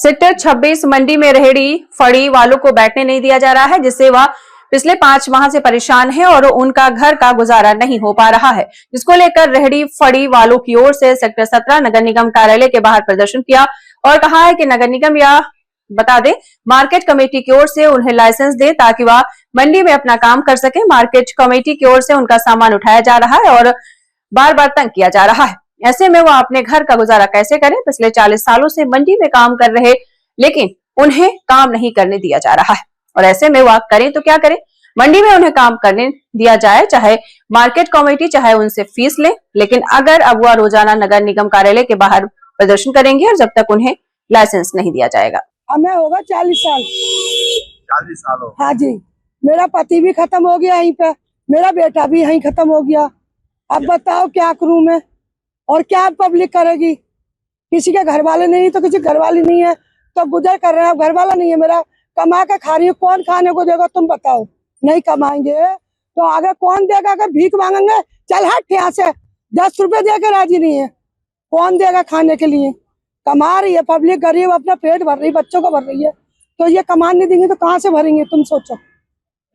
Sector 26 मंडी में रेहड़ी फड़ी वालों को बैठने नहीं दिया जा रहा है, जिससे वह पिछले 5 माह से परेशान है और उनका घर का गुजारा नहीं हो पा रहा है, जिसको लेकर रेहड़ी फड़ी वालों की ओर से सेक्टर 17 नगर निगम कार्यालय के बाहर प्रदर्शन किया और कहा है कि नगर निगम या बता दें मार्केट कमेटी की ओर से उन्हें लाइसेंस दे ताकि वह मंडी में अपना काम कर सके। मार्केट कमेटी की ओर से उनका सामान उठाया जा रहा है और बार बार तंग किया जा रहा है। ऐसे में वह अपने घर का गुजारा कैसे करें? पिछले 40 सालों से मंडी में काम कर रहे, लेकिन उन्हें काम नहीं करने दिया जा रहा है और ऐसे में वह करें तो क्या करें? मंडी में उन्हें काम करने दिया जाए, चाहे मार्केट कमेटी चाहे उनसे फीस ले, लेकिन अगर अब वह रोजाना नगर निगम कार्यालय के बाहर प्रदर्शन करेंगे और जब तक उन्हें लाइसेंस नहीं दिया जाएगा। हमें होगा 40 साल। 40 साल हो? हाँ जी, मेरा पति भी खत्म हो गया यहीं पे, मेरा बेटा भी यहीं खत्म हो गया। अब बताओ क्या करूं मैं और क्या पब्लिक करेगी? किसी के घर वाले नहीं तो किसी घर वाली नहीं है तो गुजर कर रहे हैं। घर वाला नहीं है मेरा, कमा के खा रही है, कौन खाने को देगा? तुम बताओ। नहीं कमाएंगे तो आगे कौन देगा? अगर भीख मांगेंगे, चल हट यहाँ से, 10 रुपए दे के राजी नहीं है, कौन देगा खाने के लिए? कमा रही है पब्लिक, गरीब अपना पेट भर रही है, बच्चों को भर रही है, तो ये कमान नहीं देंगे तो कहाँ से भरेंगे? तुम सोचो।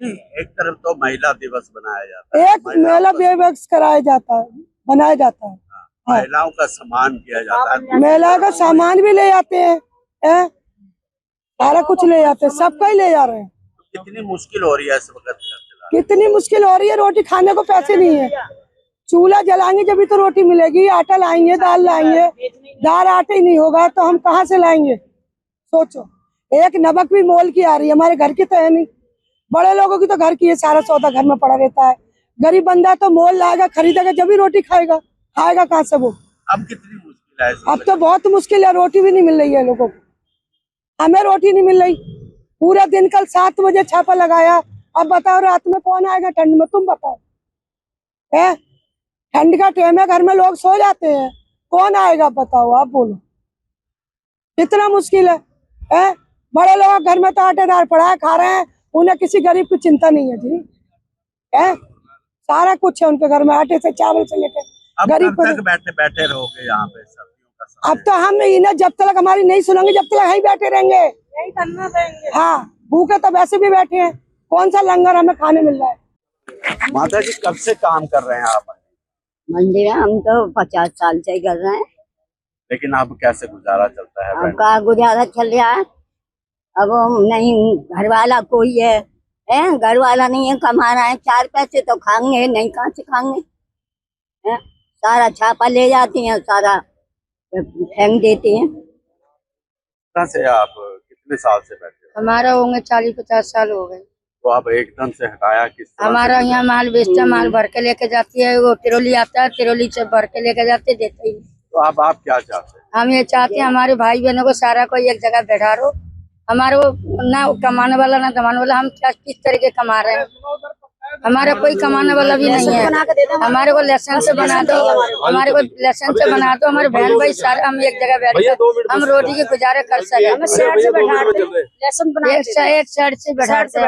एक तरफ तो महिला दिवस बनाया जाता है, एक महिला दिवस कराया जाता है, बनाया जाता है। हाँ। महिलाओं का सम्मान किया जाता है, महिला का सामान भी ले जाते हैं, सारा कुछ ले जाते हैं, सबका ही ले जा रहे हैं। कितनी मुश्किल हो रही है इस वक्त? कितनी मुश्किल हो रही है, रोटी खाने को पैसे नहीं है, चूल्हा जलाएंगे जब भी तो रोटी मिलेगी। आटा लाएंगे, दाल लाएंगे, दाल आटे ही नहीं होगा तो हम कहाँ से लाएंगे? सोचो, एक नमक भी मोल की आ रही है, हमारे घर की तो है नहीं। बड़े लोगों की तो घर की है, सारा सौदा घर में पड़ा रहता है। गरीब बंदा तो मोल लाएगा, खरीदेगा जब भी रोटी खाएगा, खाएगा कहाँ से वो? अब कितनी मुश्किल है? अब तो बहुत मुश्किल है, रोटी भी नहीं मिल रही है लोगों को। हमें रोटी नहीं मिल रही, पूरा दिन कल 7 बजे छापा लगाया। अब बताओ रात में कौन आएगा ठंड में? तुम बताओ, है ठंड का टाइम है, घर में लोग सो जाते हैं, कौन आएगा? बताओ, आप बोलो, कितना मुश्किल है? बड़े लोग घर में तो आटेदार पड़ा है, खा रहे हैं, उन्हें किसी गरीब की चिंता नहीं है जी, है सारा कुछ है उनके घर में, आटे से चावल से लेकर गरीब को। बैठे बैठे रहोगे यहाँ पे सर्दियों का समय? अब तो हम इन्हें जब तक हमारी नहीं सुनेंगे, जब तक यहीं बैठे रहेंगे, यही करना देंगे। हाँ, भूखे तो वैसे भी बैठे हैं, कौन सा लंगर हमें खाने मिल रहा है? माता जी कब से काम कर रहे हैं आप मंडी में? हम तो 50 साल से ही कर रहे हैं। लेकिन अब कैसे गुजारा चलता है? अब का गुजारा चल रहा है, अब नहीं घर वाला कोई है, घर वाला नहीं है, कमा रहा है, 4 पैसे तो खाएंगे, नहीं कहाँ से खाएंगे? सारा छापा ले जाती हैं, सारा फेंक देती हैं। कहाँ से आप कितने साल से बैठे हो? हमारा होंगे 40-50 साल हो गए। तो आप एकदम से हटाया किस तरह? हमारा यहाँ माल बेचता, माल भर के लेके जाती है, वो तिरोली आता है, तिरोली से भर के लेके जाते, देते ही। तो अब आप क्या चाहते हैं? हम ये चाहते हैं हमारे भाई बहनों को सारा को एक जगह बैठा रहो, हमारे को ना कमाने वाला ना दमाने वाला, हम क्या किस तरीके कमा रहे हैं? हमारा कोई कमाने वाला भी नहीं है। हमारे को लाइसेंस बना दो, हमारे को लाइसेंस बना दो, हमारे बहन भाई सारे हम एक जगह बैठ कर हम रोटी के गुजारे कर सके। एक साइड से बैठाते हैं,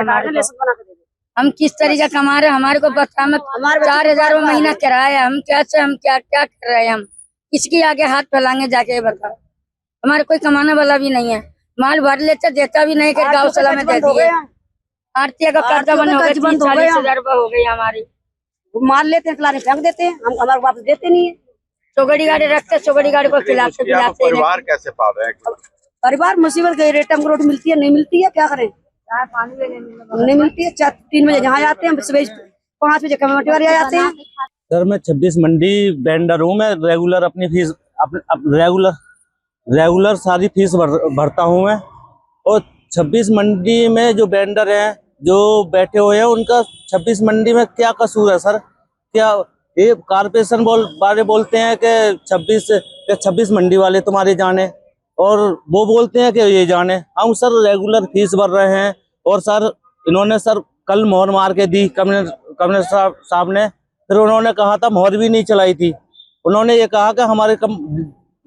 हम किस तरीके कमा रहे हैं? हमारे को बता मत, 4000 महीना किराया, हम कैसे, हम क्या क्या कर रहे हैं? हम किसकी आगे हाथ फैलाएंगे जाके? बताओ, हमारे कोई कमाने वाला भी नहीं है, माल भर लेते देता भी नहीं, कर गाँव सला में दे दिए। आरती का कर्जा बन हो गया, 40,000 रुपए हो गई हमारी। मार लेते हैं, खिलाने फेंक देते हैं, हम हमारे वापस देते नहीं है। चौगड़ी गाड़ी रखते, चौगड़ी गाड़ी को खिलाते पिलाते। परिवार कैसे पाल रहे हैं? परिवार मुसीबत के रेट हमको रोटी मिलती है, नहीं मिलती है, क्या करें? नहीं मिलती है, 3 बजे जहाँ जाते हैं, 5 बजे कमेटी वाले आ जाते हैं। सर मैं 26 मंडी वेंडर हूँ। मैं रेगुलर अपनी फीस रेगुलर सारी फीस भरता हूँ मैं। और 26 मंडी में जो वेंडर हैं जो बैठे हुए हैं, उनका 26 मंडी में क्या कसूर है सर? क्या ये कारपोरेशन वाले बोलते हैं कि 26 मंडी वाले तुम्हारे जाने, और वो बोलते हैं कि ये जाने। हम सर रेगुलर फीस भर रहे हैं। और सर इन्होंने सर कल मोहर मार के दी कमिश्नर साहब ने, फिर उन्होंने कहा था मोहर भी नहीं चलाई थी। उन्होंने ये कहा कि हमारे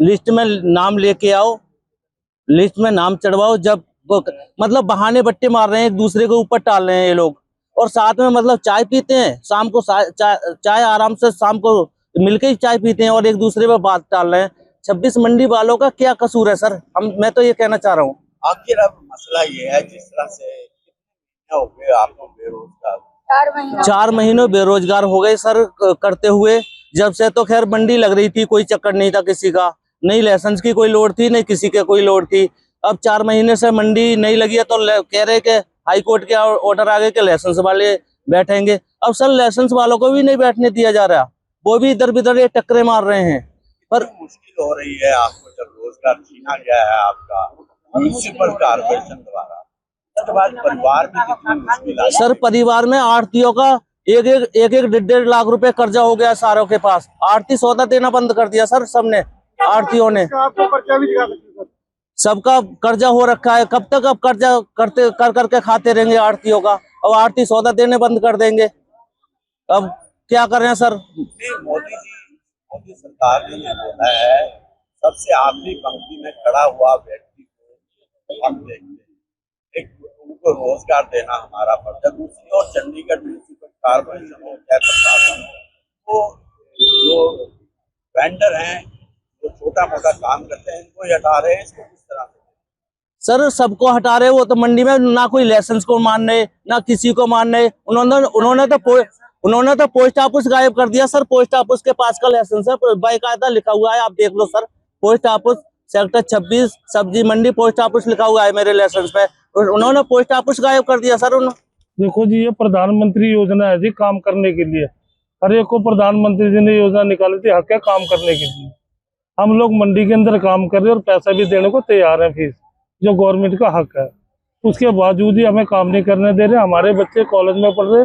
लिस्ट में नाम लेके आओ, लिस्ट में नाम चढ़वाओ। जब मतलब बहाने बट्टे मार रहे हैं, एक दूसरे के ऊपर टाल रहे हैं ये लोग। और साथ में मतलब चाय पीते हैं शाम को, चाय आराम से शाम को मिलके ही चाय पीते हैं और एक दूसरे पे बात टाल रहे हैं। 26 मंडी वालों का क्या कसूर है सर? मैं तो ये कहना चाह रहा हूँ। आखिर अब मसला ये है, जिस तरह से कितने हो गए आप लोग बेरोजगार, 4 महीनों बेरोजगार हो गए सर करते हुए। जब से तो खैर मंडी लग रही थी, कोई चक्कर नहीं था किसी का, नहीं लाइसेंस की कोई लोड थी, नहीं किसी के कोई लोड थी। अब 4 महीने से मंडी नहीं लगी है तो कह रहे कि हाई कोर्ट के ऑर्डर आ गए कि लाइसेंस वाले बैठेंगे। अब सर लाइसेंस वालों को भी नहीं बैठने दिया जा रहा, वो भी इधर उधर ये टक्करे मार रहे हैं। पर मुश्किल हो रही है आपको जब रोजगार छीना गया है आपका म्यूनिसिपल कॉर्पोरेशन द्वारा, उसके बाद परिवार में कितनी मुश्किल है? सर परिवार में आड़तियों का एक 1.5 लाख रुपए कर्जा हो गया सारों के पास। आड़ती सौदा देना बंद कर दिया सर सबने, आड़तियों ने। सबका कर्जा हो रखा है, कब तक अब कर्जा करके खाते रहेंगे आड़तियों का? अब आड़ती सौदा देने बंद कर देंगे, अब क्या कर रहे हैं सर? मोदी सरकार ने ये बोला है सबसे आखिरी पंक्ति में खड़ा हुआ व्यक्ति को हम देखते हैं, एक उनको रोजगार देना हमारा फर्ज है। दूसरी ओर चंडीगढ़ म्यूनिसिपल कॉर्पोरेशन हो चाहे प्रशासन हो, वो जो वेंडर हैं जो छोटा मोटा काम करते हैं इनको ही हटा रहे हैं। इसको किस तरह से सर सबको हटा रहे? वो तो मंडी में ना कोई लाइसेंस को मान रहे, ना किसी को मान रहे। उन्होंने तो पोस्ट ऑफिस गायब कर दिया सर। पोस्ट ऑफिस के पास का लाइसेंस है, बाकायदा लिखा हुआ है, आप देख लो सर। पोस्ट ऑफिस सेक्टर 26 सब्जी मंडी पोस्ट ऑफिस लिखा हुआ है मेरे लाइसेंस पे। उन्होंने पोस्ट ऑफिस गायब कर दिया सर। देखो जी, ये प्रधानमंत्री योजना है जी काम करने के लिए। हर एक को प्रधानमंत्री जी ने योजना निकाली थी हक है काम करने के लिए। हम लोग मंडी के अंदर काम कर रहे हैं और पैसा भी देने को तैयार हैं, फीस जो गवर्नमेंट का हक है। उसके बावजूद ही हमें काम नहीं करने दे रहे। हमारे बच्चे कॉलेज में पढ़ रहे,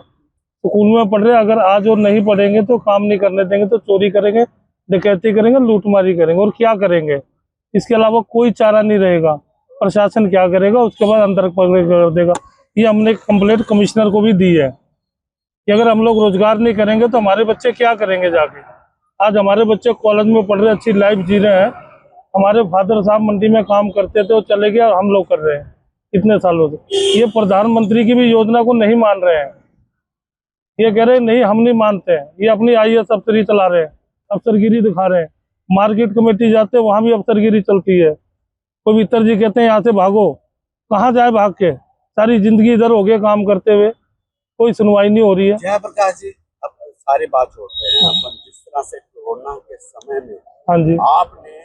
स्कूल में पढ़ रहे, अगर आज और नहीं पढ़ेंगे तो काम नहीं करने देंगे तो चोरी करेंगे, डकैती करेंगे, लूटमारी करेंगे और क्या करेंगे। इसके अलावा कोई चारा नहीं रहेगा। प्रशासन क्या करेगा, उसके बाद अंदर कर देगा। ये हमने कंप्लेंट कमिश्नर को भी दी है कि अगर हम लोग रोजगार नहीं करेंगे तो हमारे बच्चे क्या करेंगे जाके। आज हमारे बच्चे कॉलेज में पढ़ रहे, अच्छी लाइफ जी रहे हैं। हमारे फादर साहब मंडी में काम करते थे, वो चले गए, हम लोग कर रहे हैं इतने सालों से। ये प्रधानमंत्री की भी योजना को नहीं मान रहे हैं। ये कह रहे हैं नहीं हम नहीं मानते हैं। ये अपनी IAS अफसरी चला रहे हैं, अफसरगिरी दिखा रहे हैं। मार्केट कमेटी जाते हैं वहां भी अफसरगिरी चलती है। पवित्र जी कहते हैं यहाँ से भागो, कहाँ जाए भाग के? सारी जिंदगी इधर हो गए काम करते हुए, कोई सुनवाई नहीं हो रही है। जयप्रकाश जी, अब सारी बात छोड़ते हैं अपन। जिस तरह से कोरोना के समय में हाँ जी, आपने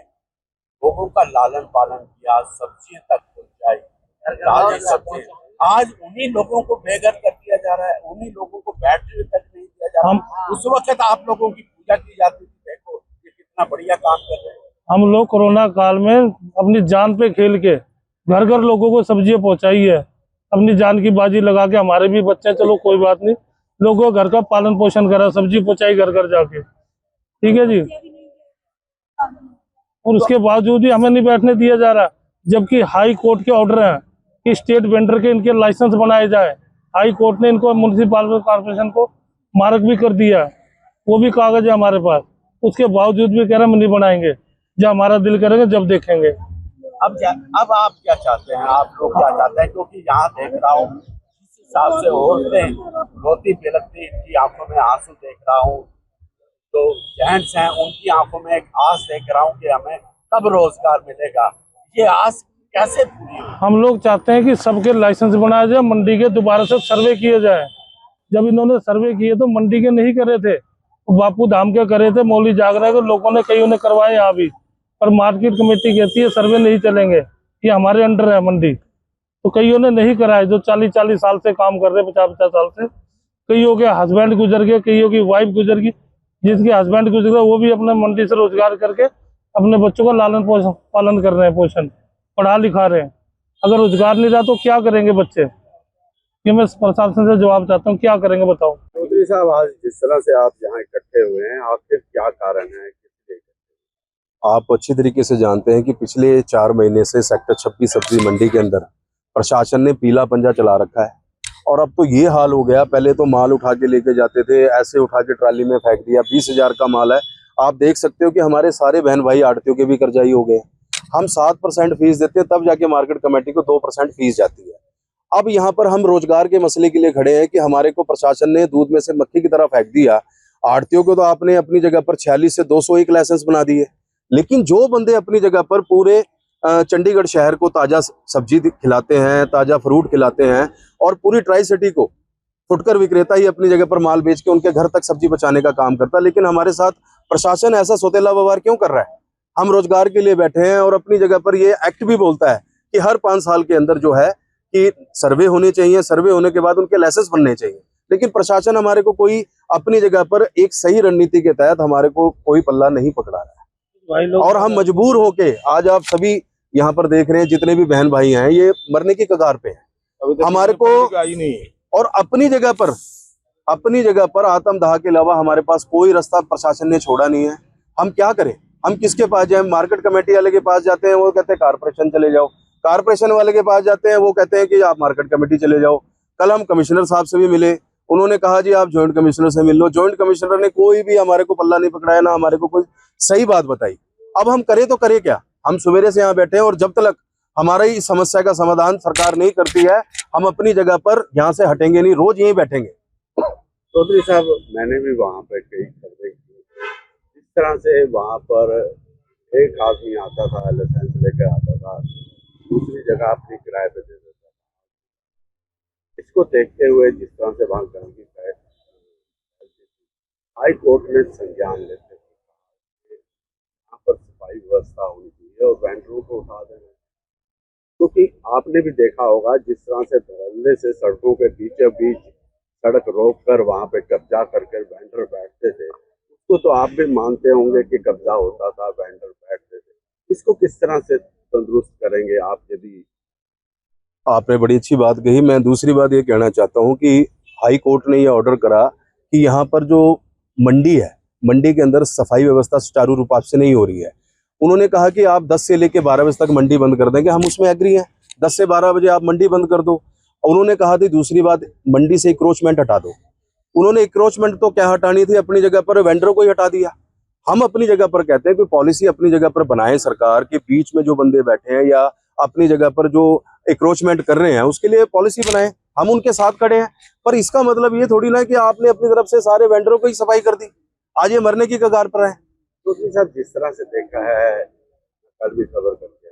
लोगों का लालन पालन किया, सब्जियां तक पहुंचाई, ताजी सब्जी, आज उन्हीं लोगों को बेघर कर दिया जा रहा है, उन्हीं लोगों को बैटरी तक नहीं दिया जा रहा। उस वक्त आप लोगों की पूजा की जाती थी, देखो ये कितना बढ़िया काम कर रहे हैं। हम लोग कोरोना काल में अपनी जान पे खेल के घर घर लोगों को सब्जियां पहुंचाई है, अपनी जान की बाजी लगा के। हमारे भी बच्चे, चलो कोई बात नहीं, लोगों को घर का पालन पोषण करा, सब्जी पहुंचाई घर घर जाके, ठीक है जी। और उसके बावजूद ही हमें नहीं बैठने दिया जा रहा, जबकि हाई कोर्ट के ऑर्डर हैं कि स्टेट वेंडर के इनके लाइसेंस बनाए जाए। हाई कोर्ट ने इनको म्यूनिसिपल कॉर्पोरेशन को मार्क भी कर दिया, वो भी कागज है हमारे पास। उसके बावजूद भी कह रहे हम नहीं बनाएंगे, जब हमारा दिल करेगा जब देखेंगे। अब आप क्या चाहते हैं, आप लोग क्या चाहते हैं? क्योंकि यहाँ देख रहा हूँ जिस हिसाब से औरतें रोती बिलखती, इनकी आंखों में आंसू देख रहा हूँ, तो जेंट्स हैं उनकी आंखों में एक आस देख रहा हूँ कि हमें कब रोजगार मिलेगा। ये आस कैसे पूरी हो? हम लोग चाहते हैं कि सबके लाइसेंस बनाया जाए, मंडी के दोबारा से सर्वे किए जाए। जब इन्होंने सर्वे किए तो मंडी के नहीं करे थे, बापू धाम के करे थे, मौली जागरा के लोगों ने, कईयों ने करवाए यहाँ भी। पर मार्केट कमेटी कहती है सर्वे नहीं चलेंगे, ये हमारे अंडर है मंडी। तो कईयों ने नहीं कराए, जो 40-40 साल से काम कर रहे, 50-50 साल से। कईयों के हस्बैंड गुजर गए, कईयों की वाइफ गुजर गई। जिसके हस्बैंड गुजर गए वो भी अपने मंडी से रोजगार करके अपने बच्चों का लालन पालन कर रहे हैं, पोषण, पढ़ा लिखा रहे हैं। अगर रोजगार नहीं रहा तो क्या करेंगे बच्चे? ये मैं प्रशासन से जवाब चाहता हूँ, क्या करेंगे बताओ। चौधरी साहब, आज जिस तरह से आप यहाँ इकट्ठे हुए हैं, आखिर क्या कारण है? आप अच्छी तरीके से जानते हैं कि पिछले 4 महीने से सेक्टर 26 सब्जी मंडी के अंदर प्रशासन ने पीला पंजा चला रखा है। और अब तो ये हाल हो गया, पहले तो माल उठा के लेके जाते थे, ऐसे उठा के ट्राली में फेंक दिया। 20,000 का माल है। आप देख सकते हो कि हमारे सारे बहन भाई आड़तियों के भी कर्जाई हो गए। हम 7% फीस देते हैं, तब जाके मार्केट कमेटी को 2% फीस जाती है। अब यहाँ पर हम रोजगार के मसले के लिए खड़े हैं कि हमारे को प्रशासन ने दूध में से मक्खी की तरह फेंक दिया। आड़तियों को तो आपने अपनी जगह पर 46 से 201 लाइसेंस बना दिए, लेकिन जो बंदे अपनी जगह पर पूरे चंडीगढ़ शहर को ताजा सब्जी खिलाते हैं, ताजा फ्रूट खिलाते हैं, और पूरी ट्राई सिटी को फुटकर विक्रेता ही अपनी जगह पर माल बेच के उनके घर तक सब्जी पहुंचाने का काम करता है, लेकिन हमारे साथ प्रशासन ऐसा सोतेला व्यवहार क्यों कर रहा है? हम रोजगार के लिए बैठे हैं और अपनी जगह पर ये एक्ट भी बोलता है कि हर 5 साल के अंदर जो है कि सर्वे होने चाहिए, सर्वे होने के बाद उनके लाइसेंस बनने चाहिए, लेकिन प्रशासन हमारे को कोई अपनी जगह पर एक सही रणनीति के तहत हमारे को कोई पल्ला नहीं पकड़ा रहा है। और हम मजबूर होके आज आप सभी यहाँ पर देख रहे हैं, जितने भी बहन भाई हैं ये मरने की कगार पे हैं। हमारे को और अपनी जगह पर आत्मदाह के अलावा हमारे पास कोई रास्ता प्रशासन ने छोड़ा नहीं है। हम क्या करें? हम किसके पास जाएं? मार्केट कमेटी वाले के पास जाते हैं, वो कहते हैं कारपोरेशन चले जाओ। कारपोरेशन वाले के पास जाते हैं, वो कहते हैं कि आप मार्केट कमेटी चले जाओ। कल हम कमिश्नर साहब से भी मिले, उन्होंने कहा जी आप ज्वाइंट कमिश्नर से मिल लो। ज्वाइंट कमिश्नर ने कोई भी हमारे को पल्ला नहीं पकड़ाया, ना हमारे को कोई सही बात बताई। अब हम करें तो करें क्या? हम सवेरे से यहाँ बैठे हैं और जब तक हमारा इस समस्या का समाधान सरकार नहीं करती है, हम अपनी जगह पर यहाँ से हटेंगे नहीं, रोज यहीं बैठेंगे। चौधरी साहब, मैंने भी वहाँ पे कई सर्वे किए। इस तरह से वहाँ पर एक आदमी आता था, लाइसेंस लेकर आता था, दूसरी जगह अपनी किराए पे दे देता था। इसको देखते हुए जिस तरह से वहाँ गंदगी हाई कोर्ट में संज्ञान लेते थे, यहाँ पर सफाई व्यवस्था होनी चाहिए और वेंडरों को उठा देना, क्योंकि आपने भी देखा होगा जिस तरह से धड़ल्ले से सड़कों के बीचों बीच सड़क रोक कर वहाँ पे कब्जा करके वेंडर बैठते थे, उसको तो आप भी मानते होंगे कि कब्जा होता था, वेंडर बैठते थे। इसको किस तरह से तंदुरुस्त करेंगे आप? यदि आपने बड़ी अच्छी बात कही। मैं दूसरी बात ये कहना चाहता हूँ कि हाई कोर्ट ने ये ऑर्डर करा कि यहाँ पर जो मंडी है, मंडी के अंदर सफाई व्यवस्था सुचारू रूप से नहीं हो रही है। उन्होंने कहा कि आप 10 से लेकर 12 बजे तक मंडी बंद कर देंगे, हम उसमें एग्री हैं। 10 से 12 बजे आप मंडी बंद कर दो। उन्होंने कहा थी दूसरी बात, मंडी से इंक्रोचमेंट हटा दो। उन्होंने इंक्रोचमेंट तो क्या हटानी थी, अपनी जगह पर वेंडरों को ही हटा दिया। हम अपनी जगह पर कहते हैं कि पॉलिसी अपनी जगह पर बनाए सरकार, के बीच में जो बंदे बैठे हैं या अपनी जगह पर जो इंक्रोचमेंट कर रहे हैं उसके लिए पॉलिसी बनाए, हम उनके साथ खड़े हैं। पर इसका मतलब ये थोड़ी ना कि आपने अपनी तरफ से सारे वेंडरों को ही सफाई कर दी, आज ये मरने की कगार पर है। तो साहब, जिस तरह से देखा है, कल भी खबर करके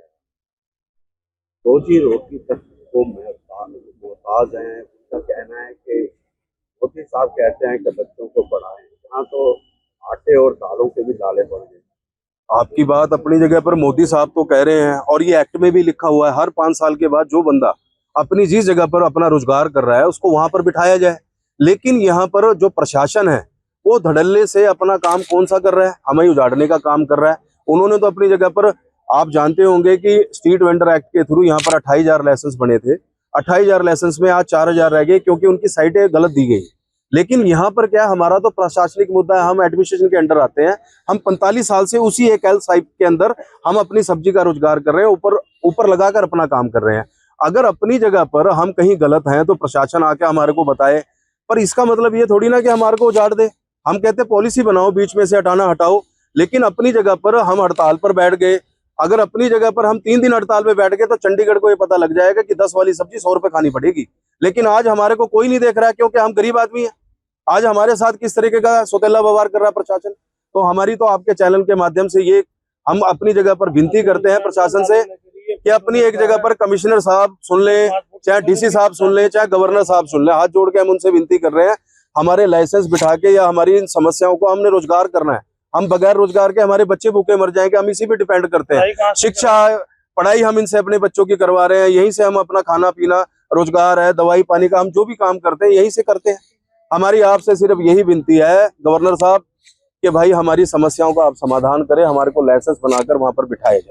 रोजी रोटी तक को मोहताज हैं। उनका कहना है कि मोदी साहब कहते हैं कि बच्चों को पढ़ाएं, यहाँ तो आटे और दालों के भी दालें बढ़ गई। आपकी बात अपनी जगह पर मोदी साहब तो कह रहे हैं, और ये एक्ट में भी लिखा हुआ है हर 5 साल के बाद जो बंदा अपनी जिस जगह पर अपना रोजगार कर रहा है उसको वहां पर बिठाया जाए। लेकिन यहाँ पर जो प्रशासन है वो धड़ल्ले से अपना काम कौन सा कर रहा है, हमें उजाड़ने का काम कर रहा है। उन्होंने तो अपनी जगह पर, आप जानते होंगे कि स्ट्रीट वेंडर एक्ट के थ्रू यहाँ पर 28,000 लाइसेंस बने थे। 28,000 लाइसेंस में आज 4,000 रह गए क्योंकि उनकी साइटें गलत दी गई। लेकिन यहाँ पर क्या, हमारा तो प्रशासनिक मुद्दा है, हम एडमिनिस्ट्रेशन के अंडर आते हैं। हम 45 साल से उसी एक एल साइट के अंदर हम अपनी सब्जी का रोजगार कर रहे हैं, ऊपर लगाकर अपना काम कर रहे हैं। अगर अपनी जगह पर हम कहीं गलत हैं तो प्रशासन आके हमारे को बताए, पर इसका मतलब ये थोड़ी ना कि हमारे को उजाड़ दे। हम कहते पॉलिसी बनाओ, बीच में से हटाना हटाओ, लेकिन अपनी जगह पर हम हड़ताल पर बैठ गए। अगर अपनी जगह पर हम 3 दिन हड़ताल पे बैठ गए तो चंडीगढ़ को ये पता लग जाएगा कि 10 वाली सब्जी 100 रुपए खानी पड़ेगी। लेकिन आज हमारे को कोई नहीं देख रहा है क्योंकि हम गरीब आदमी हैं। आज हमारे साथ किस तरीके का सोतेला व्यवहार कर रहा है प्रशासन। तो हमारी तो आपके चैनल के माध्यम से ये हम अपनी जगह पर विनती करते हैं प्रशासन से कि अपनी एक जगह पर कमिश्नर साहब सुन ले, चाहे डीसी साहब सुन ले, चाहे गवर्नर साहब सुन ले, हाथ जोड़ के हम उनसे विनती कर रहे हैं, हमारे लाइसेंस बिठा के या हमारी इन समस्याओं को हमने रोजगार करना है। हम बगैर रोजगार के हमारे बच्चे भूखे मर जाएंगे, हम इसी पे डिपेंड करते हैं। शिक्षा पढ़ाई हम इनसे अपने बच्चों की करवा रहे हैं, यहीं से हम अपना खाना पीना, रोजगार है, दवाई पानी का हम जो भी काम करते हैं यहीं से करते हैं। हमारी आपसे सिर्फ यही विनती है गवर्नर साहब कि भाई हमारी समस्याओं का आप समाधान करें, हमारे को लाइसेंस बनाकर वहां पर बिठाया जाए।